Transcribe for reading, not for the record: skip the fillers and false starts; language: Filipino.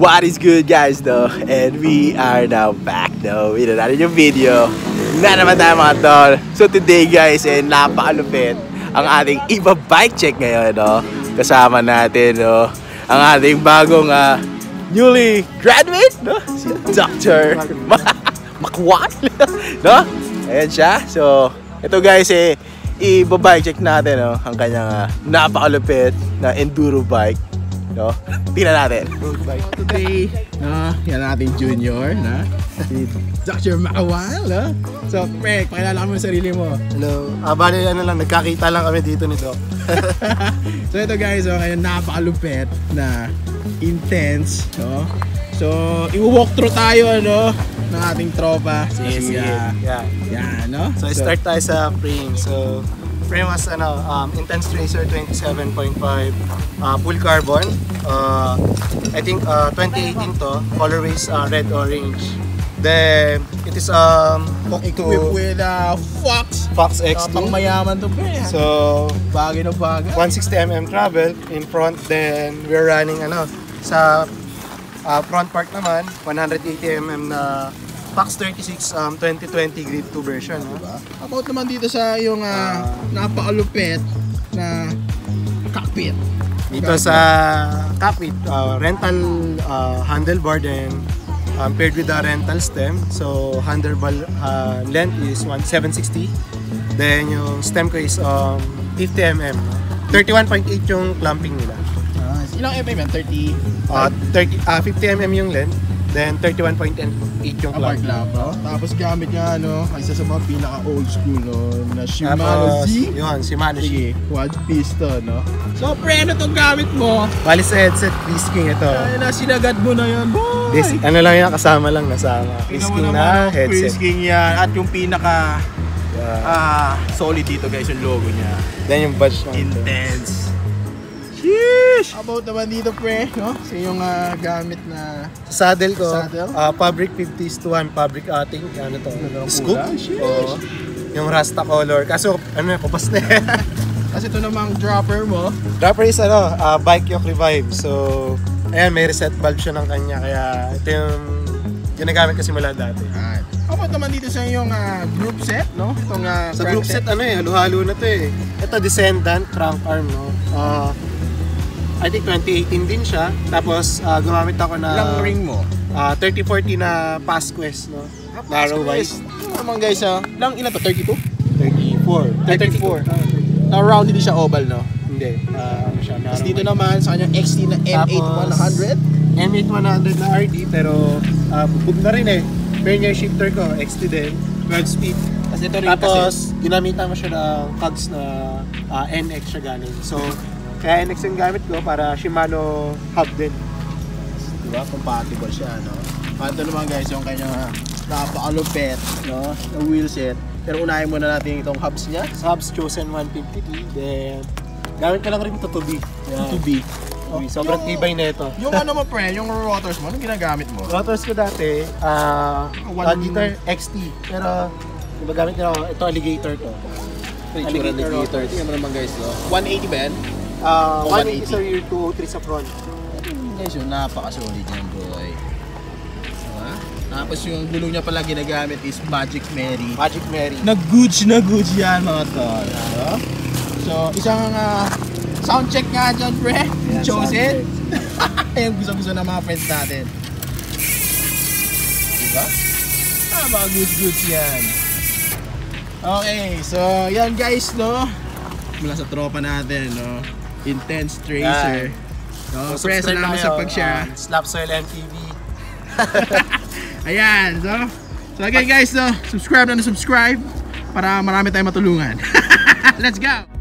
What is good guys though? And we are now back though with another new video. Na naman tayo mga tol. So today guys, napakalupit ang ating iba bike check ngayon no. Kasama natin no, ang ating bagong newly graduate no, si Dr. Makwan no. Ayan siya. So ito guys iba bike check natin no, ang kanyang napakalupit na enduro bike. No? Tingnan natin. Today, yan natin junior, na si Dr. Makwan, no? So, Frank, pakilala mo yung sarili mo. Hello. Bali, nagkakita lang kami dito nito. So, ito guys, ngayon napakalupit na intense, no? So, i-walk through tayo, ano, ng ating tropa. Sige. Yeah, no? So, start tayo sa frame. So, frame was Intense Tracer 27.5 full carbon. I think 2018 to. Colorways red orange. Then it is equipped with Fox X2. Pang mayaman to pre. So bagay na bagay. 160mm travel in front. Then we're running sa front part naman 180mm na Fox 36 2020 Grade 2 version. Diba? About naman dito sa yung napakalupit na cockpit. Dito sa cockpit, rental handlebar then paired with the rental stem. So handlebar length is 760. Then yung stem ko is 50mm. 31.8 yung clamping nila. Ilang mm yan? 50mm yung length. Then 31.8 yung clamp. Tapos gamit niya isa sa mga pinaka old school na Shimano Z. Yun, Shimano Z. Quad piston no. So pre, ano tong gamit mo? Bali sa headset, Bisking ito. Ay na, sinagad mo na yan boy. Ano lang yan, kasama lang nasama. Bisking na headset. Bisking yan at yung pinaka solid dito guys yung logo niya. Then yung badge ng intense. Sheesh! About naman dito pre, no? Sa yung gamit na saddle ko, fabric 50s to 1 fabric ating, scoop. Yung Rasta color, kaso kupas na yan. Kasi ito namang dropper mo. Dropper is bike yoke revive. So, ayan, may reset valve siya ng kanya, kaya ito yung ginagamit kasi mula dati. About naman dito sa yung group set, no? Itong sa group set, halo-halo na to eh. Ito, Descendant, crank arm, no? I think 2018 din siya. Tapos gumamit ako na ilang ring mo? 3040 na Pasquest, no? Narrow wise. Ano naman guys, ilan to? 32? 34. Na-round hindi siya oval, no? Hindi. Siya narrow. Tapos dito naman sa kanyang XT na M8100. M8100 na RD pero bubog na rin eh. Vernier shifter ko, XT din. 12 speed. Kasi ito rin tapos ginamitan ko siya ng cogs na NX siya galing. So kaya NX yung gamit ko para Shimano hub din. Diba? Compatible siya, no? Ito naman guys, yung kanyang napakalupit, no? Na wheel set. Pero unahin muna natin itong hubs niya. Sa hubs, Chosen 150T. Then, gamit ko lang rin ito 2B. Yeah. 2B. Sobrang tibay na ito. Yung ano mo pre, yung rotors mo, anong ginagamit mo? Rotors ko dati, Guitar XT. Pero, diba gamit nila ako, ito alligator to. Alligator. Tingnan mo naman guys, no? 180 ba yan? 180 sa rear, 203 sa front. Guys, yung napaka-solid yan, boy. Diba? Tapos yung gulong niya pala ginagamit is Magic Mary. Magic Mary. Na-goods yan, mga tol. So, isang sound check nga dyan, pre. Yeah, Chosen. Ayun, gusto-gusto ng mga friends natin. Diba? Mga goods yan. Okay, so yan guys, no? Mula sa tropa natin, no? Intense Tracer. No, so, pre, salamat sa pag-share. Slapsoil MTV. Ayan, so again guys, no? Subscribe para marami tayong matulungan. Let's go!